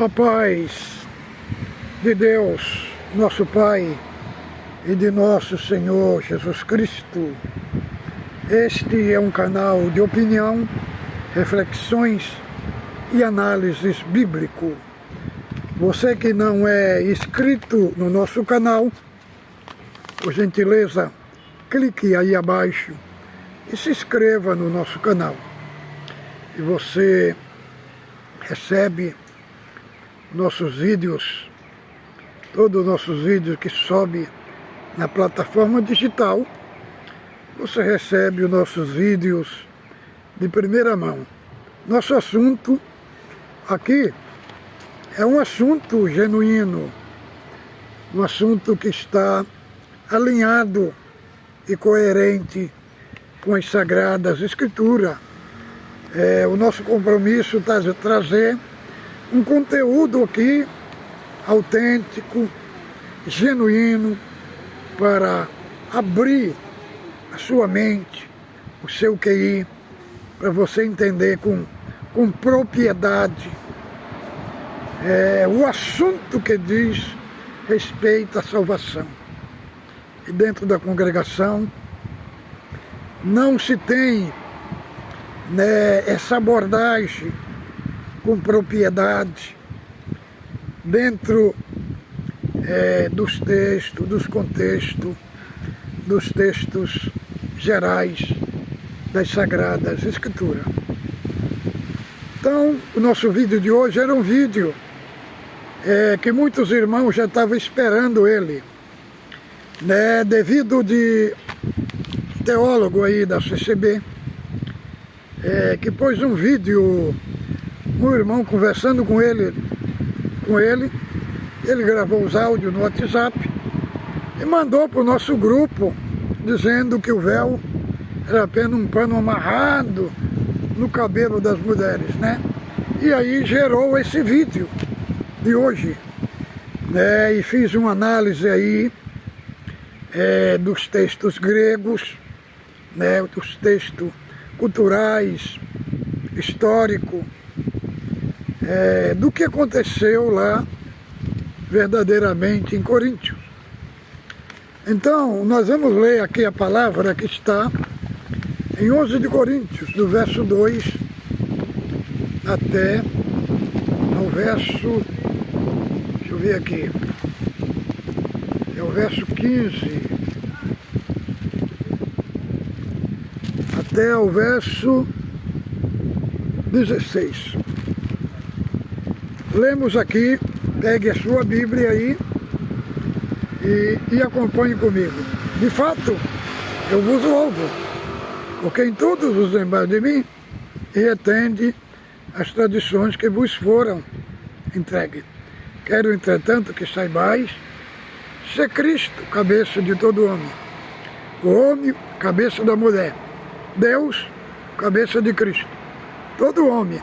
A paz de Deus, nosso Pai, e de nosso Senhor Jesus Cristo. Este é um canal de opinião, reflexões e análises bíblico. Você que não é inscrito no nosso canal, por gentileza, clique aí abaixo e se inscreva no nosso canal. E você recebe nossos vídeos, todos os nossos vídeos que sobe na plataforma digital, você recebe os nossos vídeos de primeira mão. Nosso assunto aqui é um assunto genuíno, um assunto que está alinhado e coerente com as Sagradas Escrituras. O nosso compromisso está de trazer um conteúdo aqui autêntico, genuíno, para abrir a sua mente, o seu QI, para você entender com propriedade o assunto que diz respeito à salvação. E dentro da congregação não se tem essa abordagem com propriedade dentro dos textos, dos contextos, dos textos gerais das Sagradas Escrituras. Então, o nosso vídeo de hoje era um vídeo que muitos irmãos já estavam esperando ele, devido de teólogo aí da CCB, que pôs um vídeo, um irmão conversando com ele gravou os áudios no WhatsApp e mandou para o nosso grupo, dizendo que o véu era apenas um pano amarrado no cabelo das mulheres, né? E aí gerou esse vídeo de hoje, e fiz uma análise aí dos textos gregos, dos textos culturais, históricos, do que aconteceu lá verdadeiramente em Coríntios. Então, nós vamos ler aqui a palavra que está em 11 de Coríntios, do verso 2 até ao verso, deixa eu ver aqui, é o verso 15, até o verso 16. Lemos aqui, pegue a sua Bíblia aí e acompanhe comigo. De fato, eu vos louvo, porque em todos os lembrados de mim e retende as tradições que vos foram entregues. Quero, entretanto, que saibais ser Cristo, cabeça de todo homem, o homem, cabeça da mulher, Deus, cabeça de Cristo. Todo homem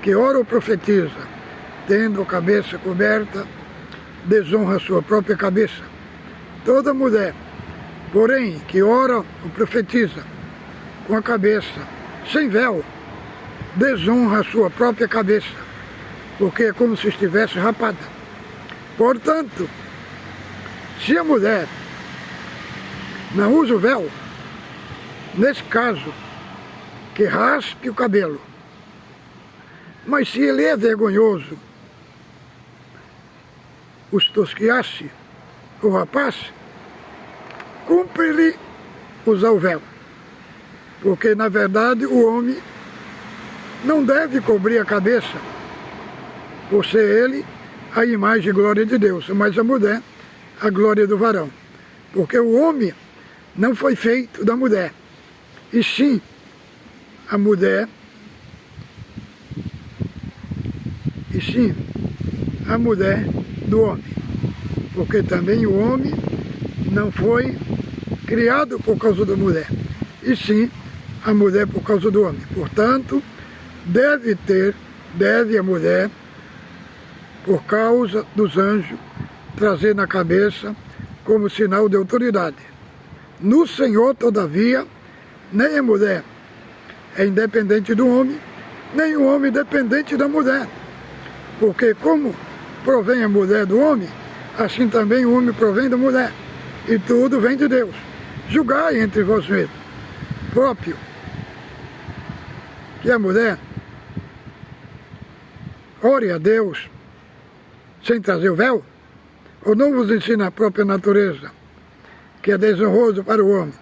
que ora ou profetiza, tendo a cabeça coberta, desonra a sua própria cabeça. Toda mulher, porém, que ora ou profetiza com a cabeça sem véu, desonra a sua própria cabeça, porque é como se estivesse rapada. Portanto, se a mulher não usa o véu, nesse caso, que raspe o cabelo. Mas se ele é vergonhoso, os tosquiasse, o rapaz, cumpre-lhe usar o véu. Porque, na verdade, o homem não deve cobrir a cabeça, por ser ele a imagem e glória de Deus, mas a mulher, a glória do varão. Porque o homem não foi feito da mulher, e sim a mulher, do homem. Porque também o homem não foi criado por causa da mulher, e sim a mulher por causa do homem. Portanto, deve a mulher, por causa dos anjos, trazer na cabeça como sinal de autoridade. No Senhor, todavia, nem a mulher é independente do homem, nem o homem dependente da mulher. Porque como provém a mulher do homem, assim também o homem provém da mulher. E tudo vem de Deus. Julgai entre vós mesmos, próprio, que a mulher ore a Deus sem trazer o véu, ou não vos ensina a própria natureza, que é desonroso para o homem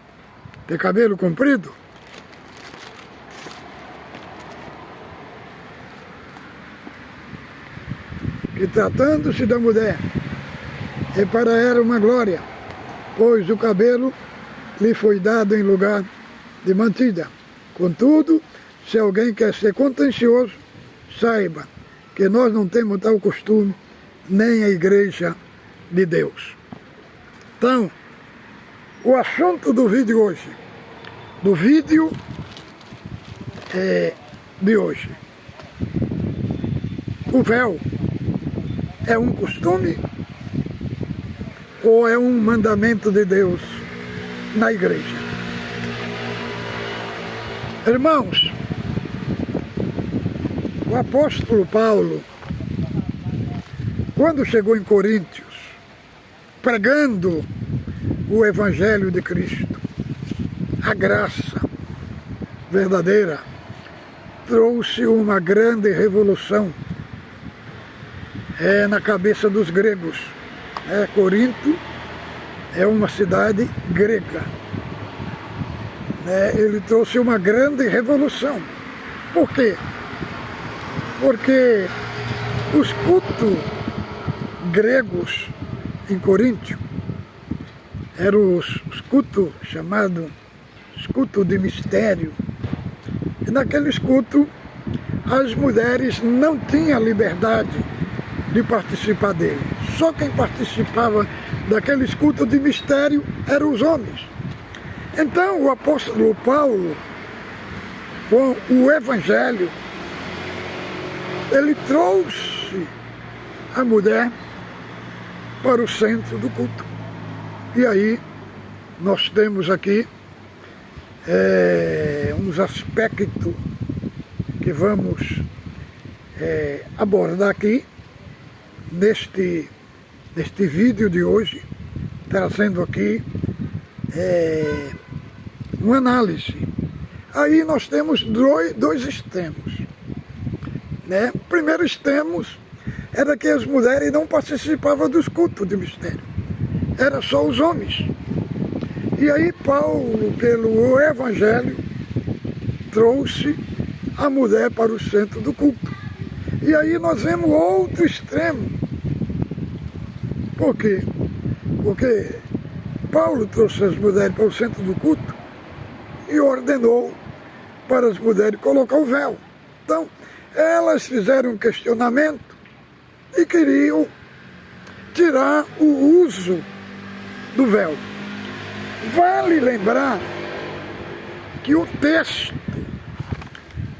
ter cabelo comprido? Que tratando-se da mulher, é para ela uma glória, pois o cabelo lhe foi dado em lugar de mantida. Contudo, se alguém quer ser contencioso, saiba que nós não temos tal costume, nem a igreja de Deus. Então, o assunto do vídeo hoje, de hoje, o véu é um costume ou é um mandamento de Deus na igreja? Irmãos, o apóstolo Paulo, quando chegou em Coríntios, pregando o Evangelho de Cristo, a graça verdadeira, trouxe uma grande revolução na cabeça dos gregos. Corinto é uma cidade grega. Ele trouxe uma grande revolução. Por quê? Porque os cultos gregos em Coríntio eram os cultos chamados cultos de mistério. E naqueles cultos as mulheres não tinham liberdade de participar dele. Só quem participava daqueles cultos de mistério eram os homens. Então o apóstolo Paulo, com o Evangelho, ele trouxe a mulher para o centro do culto. E aí nós temos aqui uns aspectos que vamos abordar aqui neste vídeo de hoje, trazendo aqui uma análise. Aí nós temos dois extremos. O primeiro extremo era que as mulheres não participavam dos cultos de mistério, era só os homens. E aí Paulo, pelo Evangelho, trouxe a mulher para o centro do culto. E aí nós vemos outro extremo. Por quê? Porque Paulo trouxe as mulheres para o centro do culto e ordenou para as mulheres colocar o véu. Então, elas fizeram um questionamento e queriam tirar o uso do véu. Vale lembrar que o texto,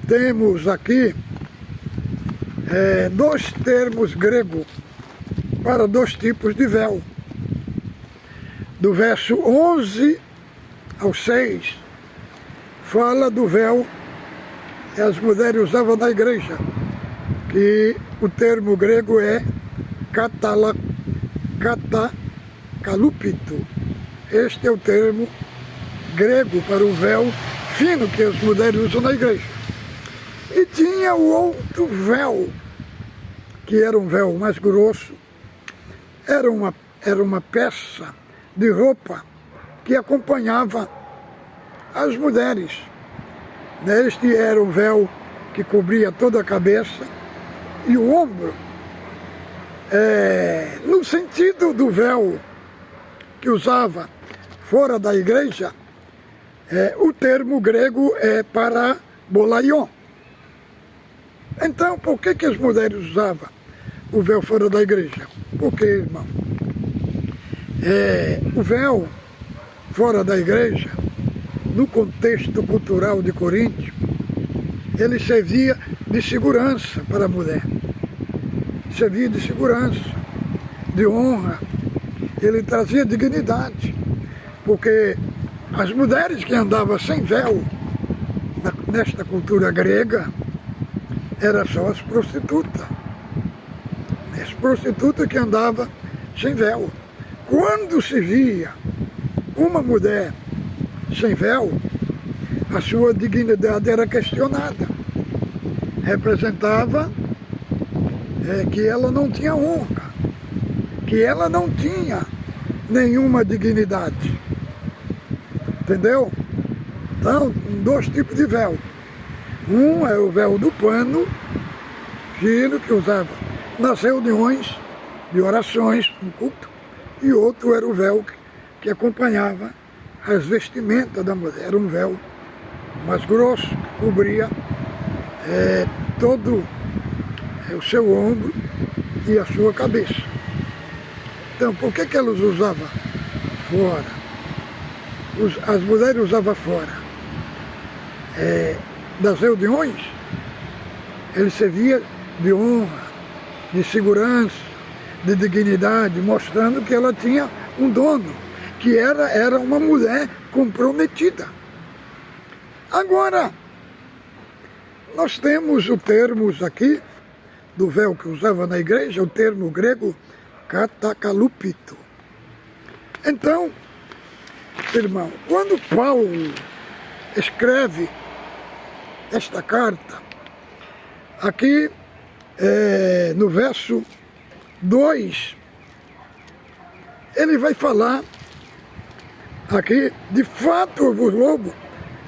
temos aqui dois termos gregos para dois tipos de véu. Do verso 11 ao 6, fala do véu que as mulheres usavam na igreja, que o termo grego é katalupito. Este é o termo grego para o véu fino que as mulheres usam na igreja. E tinha o outro véu, que era um véu mais grosso, era uma peça de roupa que acompanhava as mulheres. Este era um véu que cobria toda a cabeça e o ombro. No sentido do véu que usava fora da igreja, o termo grego é parabolaion. Então, por que as mulheres usavam o véu fora da igreja? Porque, irmão, o véu fora da igreja, no contexto cultural de Coríntio, ele servia de segurança para a mulher. Servia de segurança, de honra. Ele trazia dignidade, porque as mulheres que andavam sem véu nesta cultura grega eram só as prostitutas. prostituta que andava sem véu. Quando se via uma mulher sem véu, a sua dignidade era questionada. Representava que ela não tinha honra, que ela não tinha nenhuma dignidade. Entendeu? Então, dois tipos de véu. Um é o véu do pano, fino, que usava nas reuniões de orações, no culto, e outro era o véu que acompanhava as vestimentas da mulher. Era um véu mais grosso, que cobria todo o seu ombro e a sua cabeça. Então, por que elas usavam fora? As mulheres usavam fora das reuniões. Ele servia de honra, de segurança, de dignidade, mostrando que ela tinha um dono, que era uma mulher comprometida. Agora, nós temos o termo aqui, do véu que usava na igreja, o termo grego katakalupito. Então, irmão, quando Paulo escreve esta carta, aqui no verso 2, ele vai falar aqui, de fato eu vos louvo,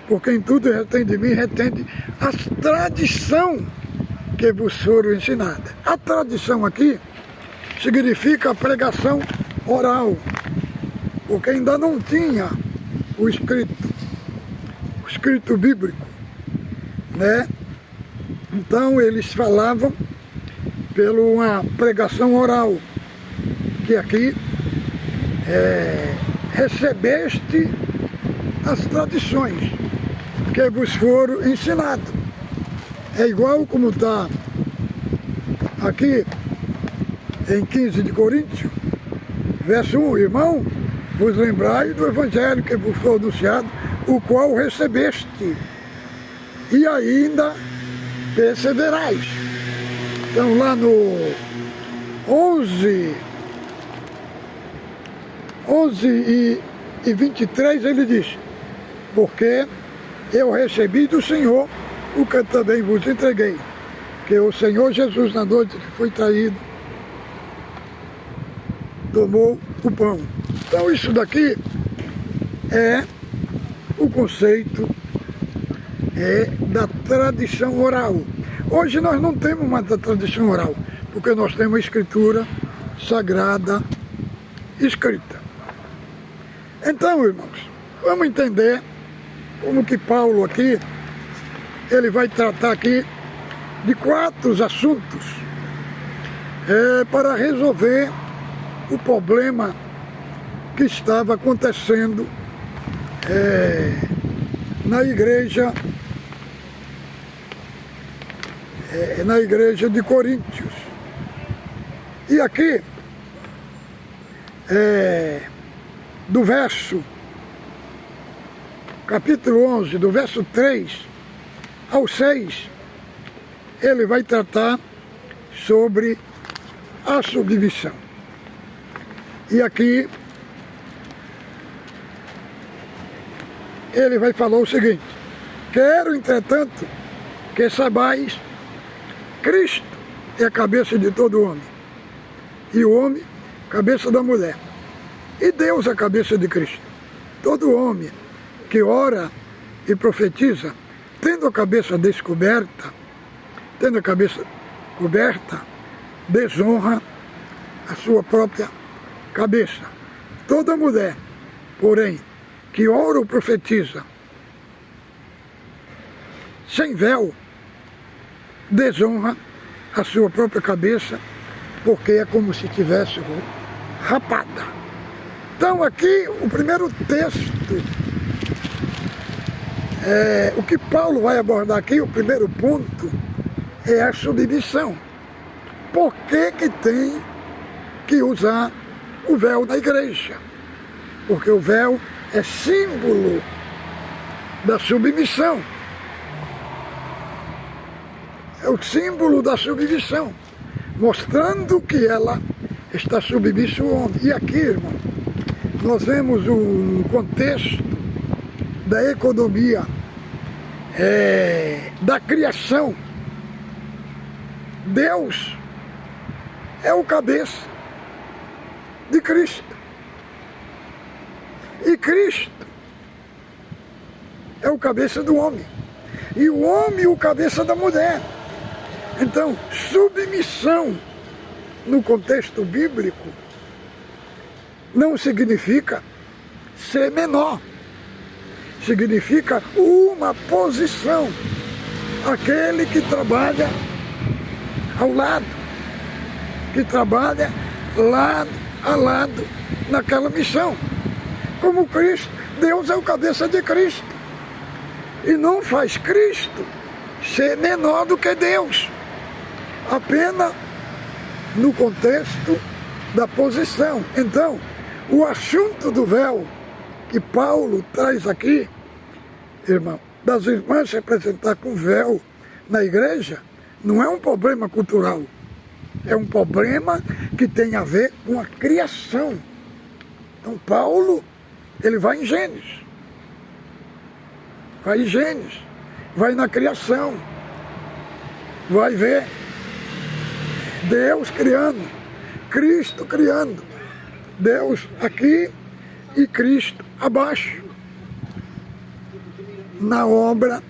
porque em tudo retém de mim, retende a tradição que vos foram ensinadas. A tradição aqui significa a pregação oral, porque ainda não tinha o escrito bíblico, né? Então eles falavam pela uma pregação oral, que aqui recebeste as tradições que vos foram ensinadas. É igual como está aqui em 15 de Coríntios, verso 1, irmão, vos lembrai do evangelho que vos foi anunciado, o qual recebeste, e ainda perseverais. Então lá no 11 e 23 ele diz, porque eu recebi do Senhor o que também vos entreguei, que o Senhor Jesus, na noite que foi traído, tomou o pão. Então isso daqui é o conceito da tradição oral. Hoje nós não temos mais a tradição oral, porque nós temos a escritura sagrada escrita. Então, irmãos, vamos entender como que Paulo aqui, ele vai tratar aqui de 4 assuntos para resolver o problema que estava acontecendo na igreja de Coríntios. E aqui, do verso, capítulo 11, do verso 3 ao 6, ele vai tratar sobre a submissão. E aqui, ele vai falar o seguinte, quero, entretanto, que saibais, Cristo é a cabeça de todo homem, e o homem, cabeça da mulher, e Deus é a cabeça de Cristo. Todo homem que ora e profetiza, tendo a cabeça descoberta, tendo a cabeça coberta, desonra a sua própria cabeça. Toda mulher, porém, que ora ou profetiza sem véu, desonra a sua própria cabeça, porque é como se tivesse rapada. Então aqui, o primeiro texto, o que Paulo vai abordar aqui, o primeiro ponto, é a submissão. Por que que tem que usar o véu na igreja? Porque o véu é símbolo da submissão. É o símbolo da submissão. mostrando que ela está submissa ao homem. E aqui, irmão, nós vemos o contexto da economia, da criação. Deus é o cabeça de Cristo. E Cristo é o cabeça do homem. E o homem o cabeça da mulher. Então, submissão no contexto bíblico não significa ser menor. Significa uma posição. Aquele que trabalha ao lado, que trabalha lado a lado naquela missão. Como Cristo, Deus é o cabeça de Cristo. E não faz Cristo ser menor do que Deus. Apenas no contexto da posição. Então, o assunto do véu que Paulo traz aqui, irmão, das irmãs se apresentar com véu na igreja, não é um problema cultural. É um problema que tem a ver com a criação. Então, Paulo, ele vai em Gênesis. Vai em Gênesis. Vai na criação. Vai ver Deus criando, Cristo criando, Deus aqui e Cristo abaixo, na obra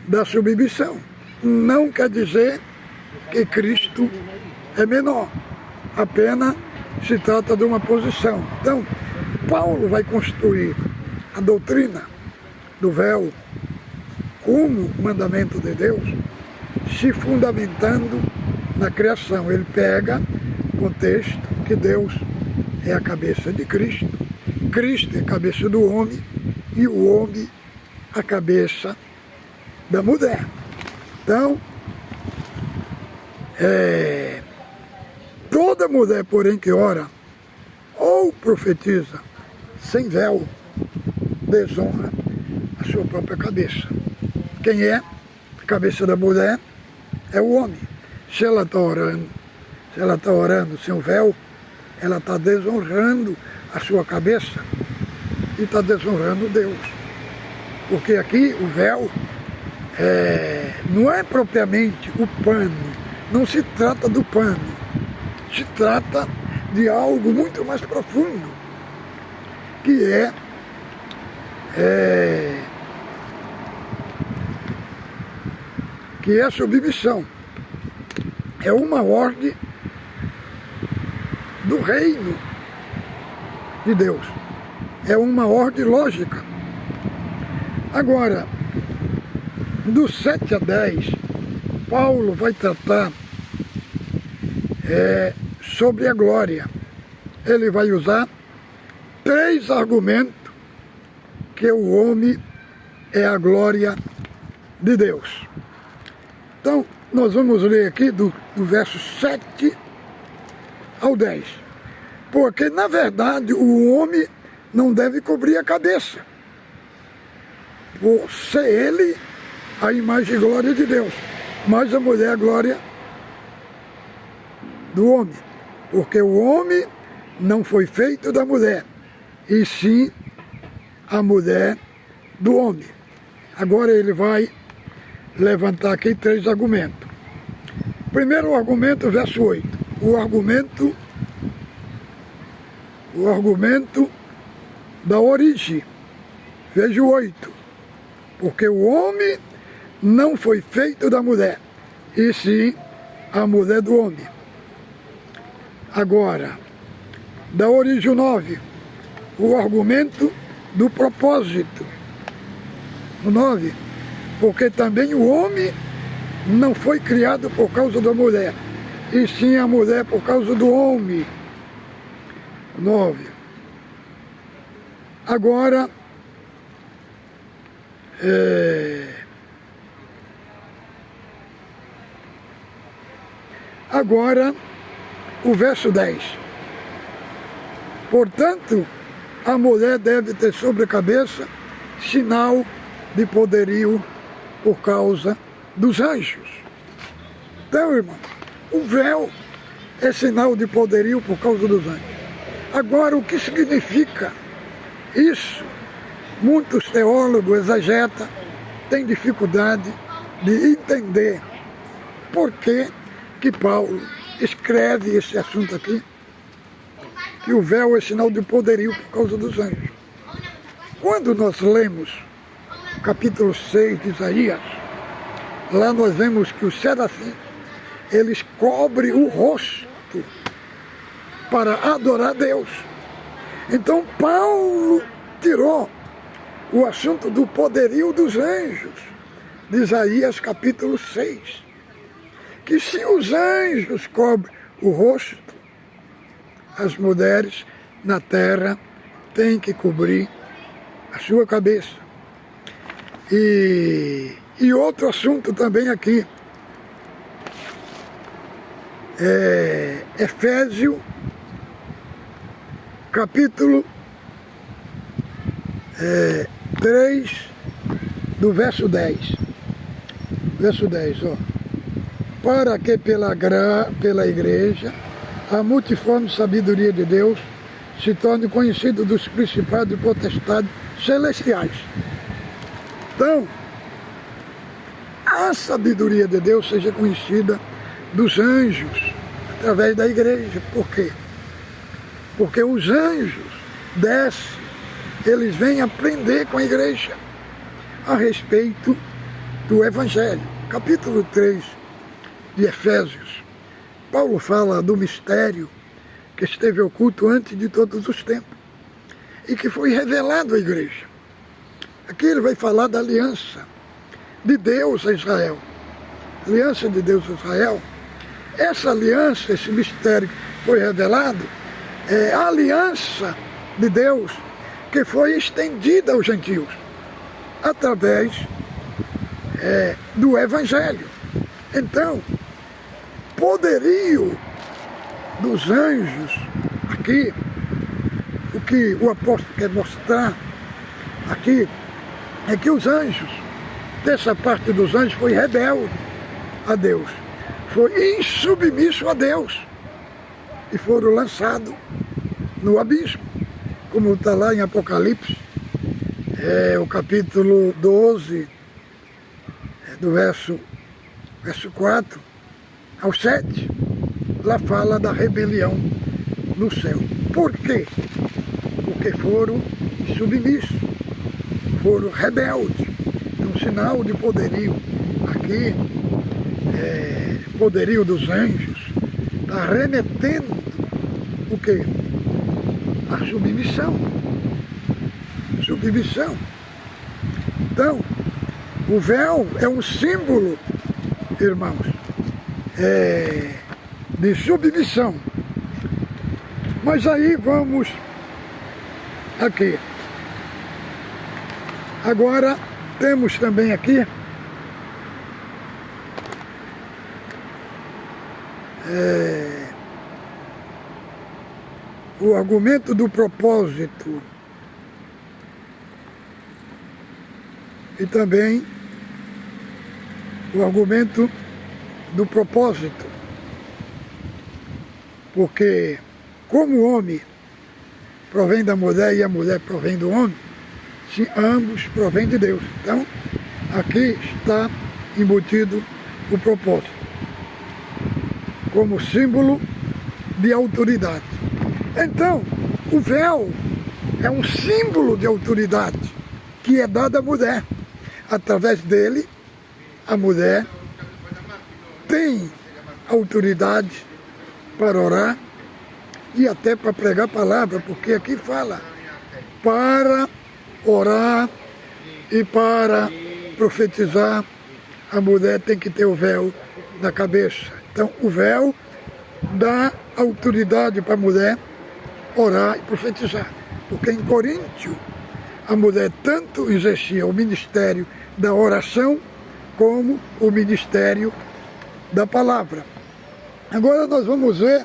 da submissão. Não quer dizer que Cristo é menor, apenas se trata de uma posição. Então, Paulo vai construir a doutrina do véu como mandamento de Deus, se fundamentando na criação. Ele pega o contexto que Deus é a cabeça de Cristo, Cristo é a cabeça do homem e o homem a cabeça da mulher. Então, toda mulher, porém, que ora ou profetiza sem véu, desonra a sua própria cabeça. Quem é a cabeça da mulher é o homem. Se ela está orando sem o véu, ela está desonrando a sua cabeça e está desonrando Deus. Porque aqui o véu não é propriamente o pano, não se trata do pano, se trata de algo muito mais profundo, que é submissão. É uma ordem do reino de Deus. É uma ordem lógica. Agora, do 7 a 10, Paulo vai tratar sobre a glória. Ele vai usar 3 argumentos que o homem é a glória de Deus. Então, nós vamos ler aqui do verso 7 ao 10. Porque, na verdade, o homem não deve cobrir a cabeça, por ser ele a imagem e glória de Deus, mas a mulher a glória do homem. Porque o homem não foi feito da mulher, e sim a mulher do homem. Agora ele vai levantar aqui 3 argumentos. Primeiro argumento, verso 8. O argumento da origem. Veja o 8. Porque o homem não foi feito da mulher, e sim a mulher do homem. Agora, da origem 9. O argumento do propósito. O 9. Porque também o homem não foi criado por causa da mulher, e sim a mulher por causa do homem. 9. Agora, o verso 10. Portanto, a mulher deve ter sobre a cabeça sinal de poderio por causa dos anjos. Então, irmão, o véu é sinal de poderio por causa dos anjos. Agora, o que significa isso? Muitos teólogos, exegetas, têm dificuldade de entender por que Paulo escreve esse assunto aqui, que o véu é sinal de poderio por causa dos anjos. Quando nós lemos o capítulo 6 de Isaías, lá nós vemos que os serafins, eles cobrem o rosto para adorar Deus. Então Paulo tirou o assunto do poderio dos anjos, de Isaías capítulo 6. Que se os anjos cobrem o rosto, as mulheres na terra têm que cobrir a sua cabeça. E outro assunto também aqui, Efésios capítulo 3, do verso 10. Verso 10, ó. Para que pela igreja a multiforme sabedoria de Deus se torne conhecido dos principados e potestades celestiais. Então, a sabedoria de Deus seja conhecida dos anjos, através da igreja. Por quê? Porque os anjos descem, eles vêm aprender com a igreja a respeito do Evangelho. Capítulo 3 de Efésios, Paulo fala do mistério que esteve oculto antes de todos os tempos e que foi revelado à igreja. Aqui ele vai falar da aliança de Deus a Israel. Aliança de Deus a Israel. Essa aliança, esse mistério que foi revelado, é a aliança de Deus que foi estendida aos gentios através do Evangelho. Então, poderio dos anjos, aqui, o que o apóstolo quer mostrar aqui, é que os anjos, dessa parte dos anjos, foi rebelde a Deus, foi insubmisso a Deus, e foram lançados no abismo, como está lá em Apocalipse, o capítulo 12, do verso 4 ao 7, lá fala da rebelião no céu. Por quê? Porque foram submissos, foram rebeldes. Um sinal de poderio aqui, poderio dos anjos, está remetendo o quê? A submissão. Submissão. Então, o véu é um símbolo, irmãos, de submissão. Mas aí vamos aqui. Agora temos também aqui o argumento do propósito e também o argumento do propósito, porque como o homem provém da mulher e a mulher provém do homem, se ambos provêm de Deus. Então, aqui está embutido o propósito, como símbolo de autoridade. Então, o véu é um símbolo de autoridade que é dado à mulher. Através dele, a mulher tem autoridade para orar e até para pregar a palavra, porque aqui fala para orar e para profetizar, a mulher tem que ter o véu na cabeça. Então, o véu dá autoridade para a mulher orar e profetizar. Porque em Coríntio, a mulher tanto exercia o ministério da oração como o ministério da palavra. Agora nós vamos ver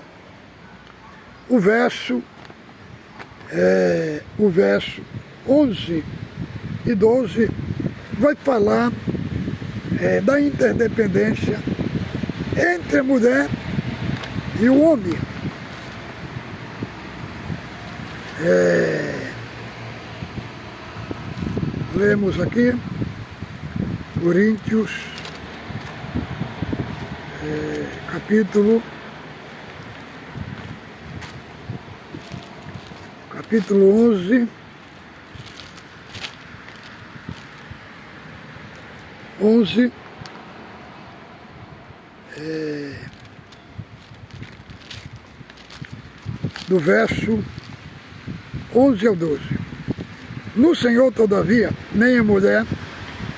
o verso 11 e 12, vai falar da interdependência entre a mulher E o homem lemos aqui, Coríntios, capítulo 11, 11, do verso 11 ao 12. No Senhor, todavia, nem a mulher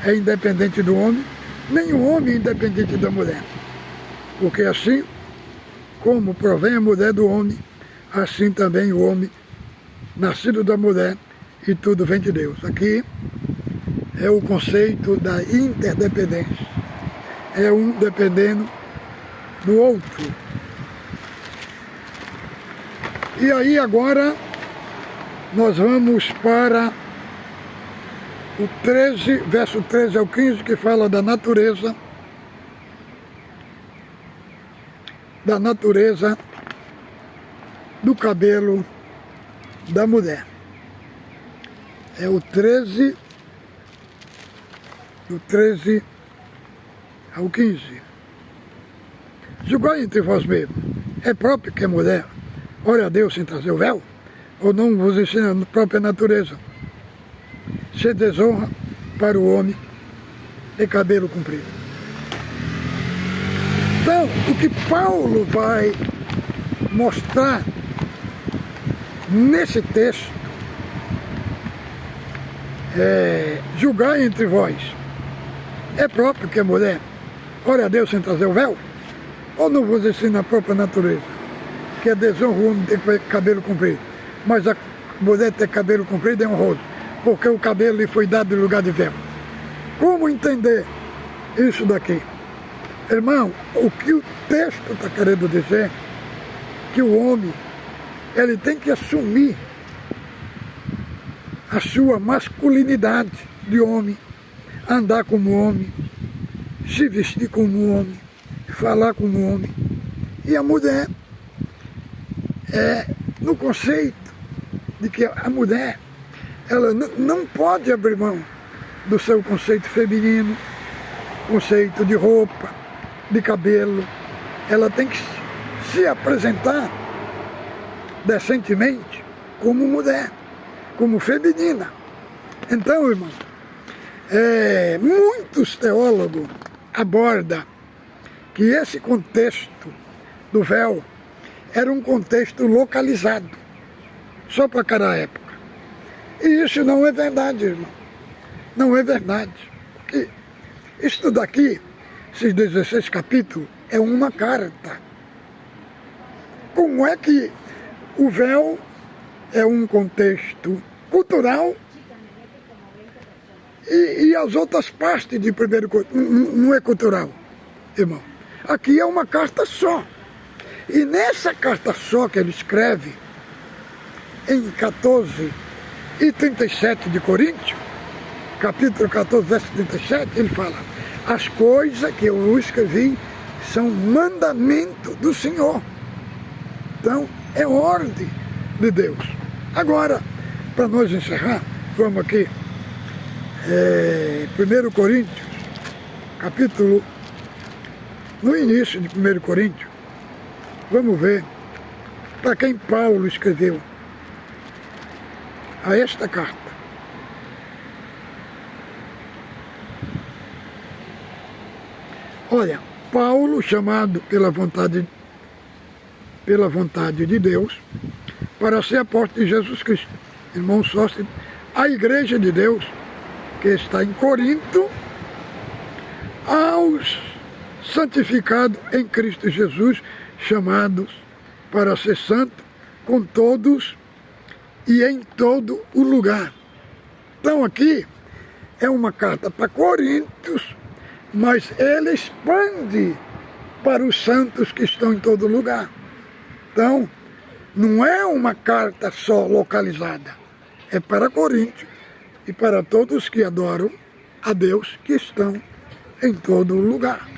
é independente do homem, nem o homem é independente da mulher. Porque assim como provém a mulher do homem, assim também o homem, nascido da mulher, e tudo vem de Deus. Aqui é o conceito da interdependência. É um dependendo do outro. E aí agora nós vamos para o 13, verso 13 ao 15, que fala da natureza do cabelo da mulher. É o 13, do 13 ao 15. Julgai entre vós mesmos, é próprio que a mulher ore a Deus sem trazer o véu? Ou não vos ensina a própria natureza? Se desonra para o homem é cabelo comprido. Então, o que Paulo vai mostrar nesse texto é julgar entre vós. É próprio que a mulher ore a Deus sem trazer o véu? Ou não vos ensina a própria natureza? Que a desonra o homem ter cabelo comprido, mas a mulher ter cabelo comprido é honroso, porque o cabelo lhe foi dado em lugar de véu. Como entender isso daqui? Irmão, o que o texto está querendo dizer, que o homem, ele tem que assumir a sua masculinidade de homem, andar como homem, se vestir como homem, falar como homem. E a mulher, no conceito de que a mulher, ela não pode abrir mão do seu conceito feminino, conceito de roupa, de cabelo. Ela tem que se apresentar decentemente como mulher, como feminina. Então, irmão, muitos teólogos abordam que esse contexto do véu era um contexto localizado, só para cada época. E isso não é verdade, irmão. Não é verdade. Porque isso daqui, esses 16 capítulos, é uma carta. Como é que o véu é um contexto cultural e as outras partes de 1 Coríntios não é cultural, irmão? Aqui é uma carta só. E nessa carta só que ele escreve, em 14 e 37 de Coríntios, capítulo 14, verso 37, ele fala: as coisas que eu escrevi são mandamento do Senhor. Então, é ordem de Deus. Agora, para nós encerrar, vamos aqui, 1 Coríntios, capítulo, no início de 1 Coríntios, vamos ver para quem Paulo escreveu a esta carta. Olha, Paulo, chamado pela vontade de Deus, para ser apóstolo de Jesus Cristo. Irmão Sócio, a igreja de Deus, que está em Corinto, aos santificados em Cristo Jesus, chamados para ser santo com todos e em todo o lugar. Então aqui é uma carta para Coríntios, mas ele expande para os santos que estão em todo lugar. Então, não é uma carta só localizada, é para Coríntios e para todos que adoram a Deus que estão em todo lugar.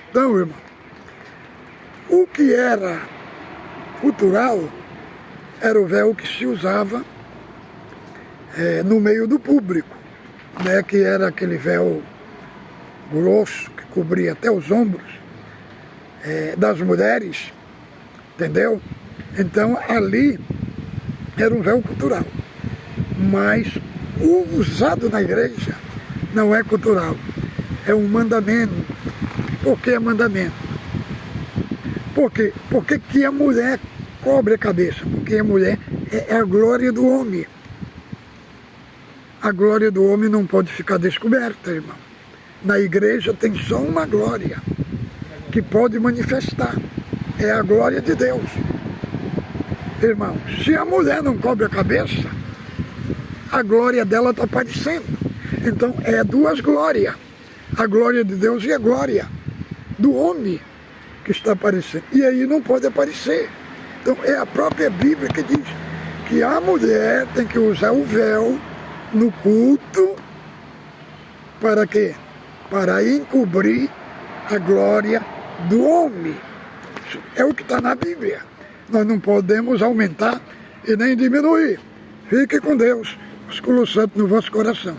Então, irmão, o que era cultural era o véu que se usava no meio do público, né, que era aquele véu grosso que cobria até os ombros das mulheres, entendeu? Então ali era um véu cultural, mas o usado na igreja não é cultural, é um mandamento. Por que é mandamento? Por quê? Porque que a mulher cobre a cabeça, porque a mulher é a glória do homem. A glória do homem não pode ficar descoberta, irmão. Na igreja tem só uma glória que pode manifestar, é a glória de Deus. Irmão, se a mulher não cobre a cabeça, a glória dela está aparecendo. Então é duas glórias, a glória de Deus e a glória do homem que está aparecendo. E aí não pode aparecer. Então é a própria Bíblia que diz que a mulher tem que usar o véu no culto. Para quê? Para encobrir a glória do homem. Isso é o que está na Bíblia. Nós não podemos aumentar e nem diminuir. Fique com Deus. Músculo Santo no vosso coração.